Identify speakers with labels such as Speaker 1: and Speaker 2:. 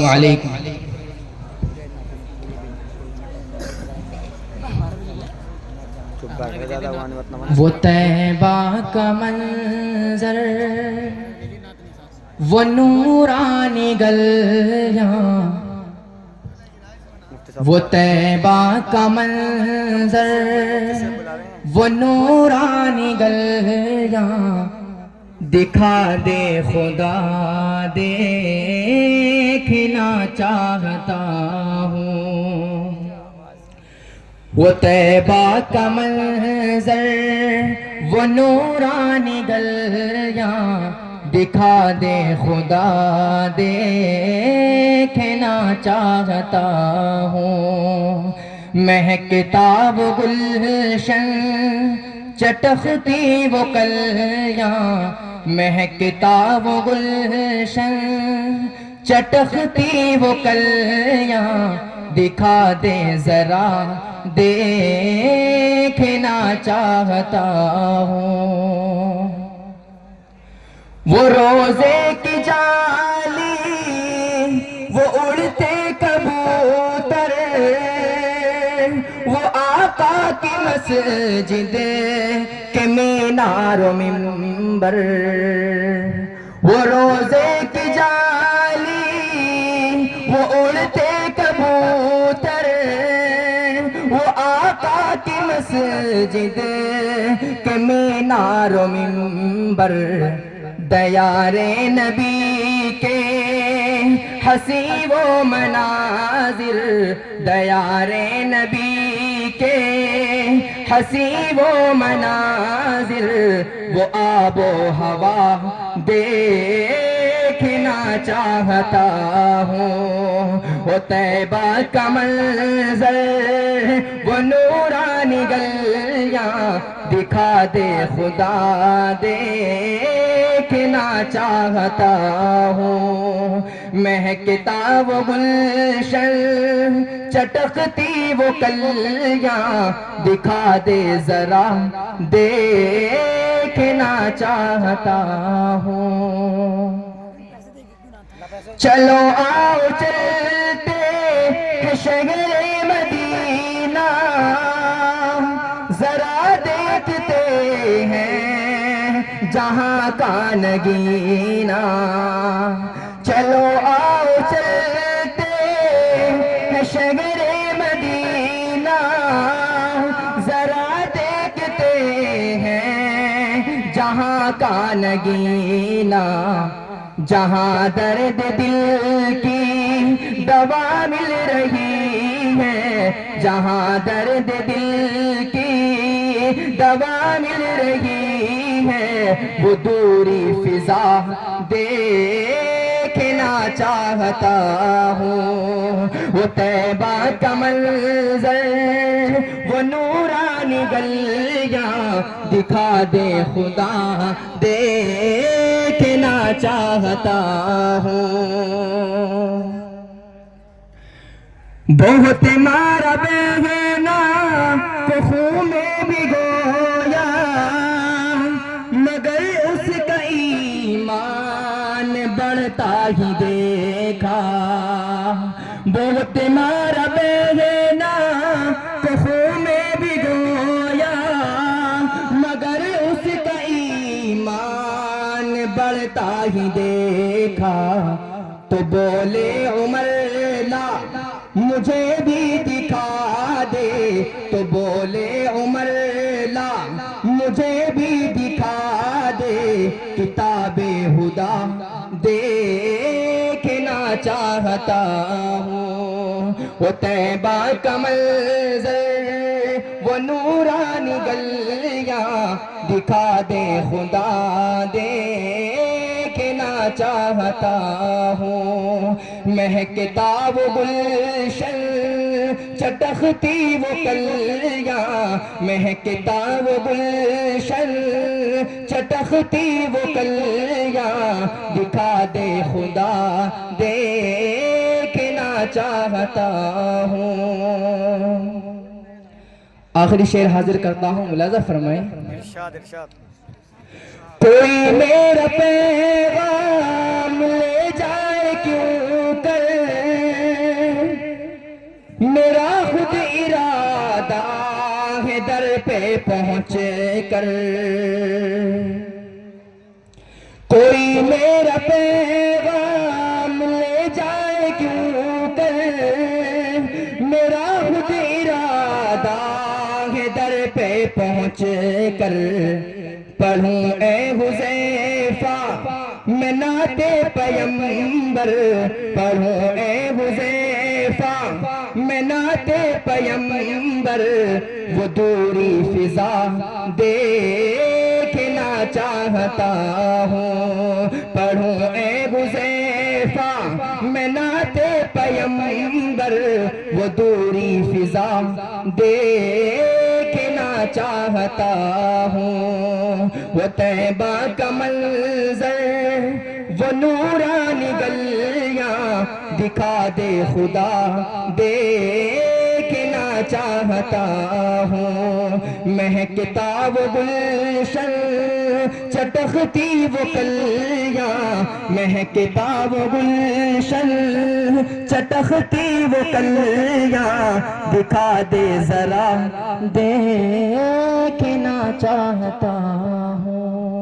Speaker 1: علیکم. وہ طیبہ کا منظر، وہ نورانی گلیاں، وہ طیبہ کا منظر، وہ نورانی گلیاں، دکھا دے خدا دیکھنا چاہتا ہوں. وہ طیبہ کا منظر، وہ نورانی گلیاں، دکھا دے خدا دیکھنا چاہتا ہوں. مہکتا وہ گلشن، چٹختی وہ کلیاں، مہکتا وہ گلشن، چٹختی وہ کلیاں، دکھا دے ذرا دیکھنا چاہتا ہوں. وہ روزے کی جالی، وہ اڑتے کبوتر، وہ آقا کی مسجد کے مینار و منبر. وہ روزے کی جالی، وہ اڑتے کبوتر، وہ آقا کی مسجد کے مینار و منبر. دیار نبی کے حسی و مناظر، دیار نبی کے حسی و مناظر، وہ آب و ہوا دیکھنا چاہتا ہوں. وہ طیبہ کا منظر، وہ نورانی گلیاں، دکھا دے خدا دیکھنا چاہتا ہوں. مہکتا وہ گلشن، چٹختی وہ کلیاں، دکھا دے ذرا دیکھنا چاہتا ہوں. چلو آؤ چلتے ہیں شہر مدینہ، ذرا دیکھتے ہیں جہاں کا نگینہ. چلو آؤ چلتے ہیں شہر مدینہ، ذرا دیکھتے ہیں جہاں کا نگینہ. جہاں درد دل کی دوا مل رہی ہے، جہاں درد دل کی دوا مل رہی ہے، وہ دوری فضا دیکھنا چاہتا ہوں. وہ طیبہ کا منظر، وہ نورانی گلیاں، دکھا دے خدا دیکھنا چاہتا ہوں. بہت مارا بہنا کو خون میں بھگویا، مگر اس کا ایمان بڑھتا ہی دیکھا. بہت مارا بہنا کو خون میں بھگویا، مگر اس کا ایمان بڑھتا ہی دیکھا. تو بولے عمر لا مجھے بھی دکھا دے، تو بولے عمر لا مجھے بھی دکھا دے، کتاب ہدا دیکھنا چاہتا ہوں. وہ طیبہ کا منظر، وہ نورانی گلیاں، دکھا دے خدا دیکھنا چاہتا ہوں. مہکتا وہ گلشن، چٹختی وہ کلیاں، مہکتا وہ گلشن، چٹختی وہ کلیاں، دکھا دے خدا دیکھنا چاہتا ہوں. آخری شعر حاضر کرتا ہوں، ملاحظہ فرمائیں.
Speaker 2: ارشاد ارشاد.
Speaker 1: کوئی میرا پیغام لے جائے کیوں کر میرا خود ارادہ ہے در پہ پہنچ کر کوئی میرا پیغام لے جائے کیوں کر میرا خود ارادہ ہے در پہ پہنچ کر پڑھوں اے حذیفہ میں نعت پیمبر پڑھوں اے حذیفہ میں نعت پیمبر وہ دوری فضا دیکھنا چاہتا ہوں پڑھوں اے حذیفہ میں نعت پیمبر وہ دوری فضا دیکھنا چاہتا ہوں وہ طیبہ کا منظر وہ نورانی گلیاں دکھا دے خدا دیکھنا چاہتا ہوں مہکتا وہ گلشن چٹختی وہ کلیاں مہکتا وہ گلشن چٹختی وہ کلیاں دکھا دے ذرا دیکھنا چاہتا ہوں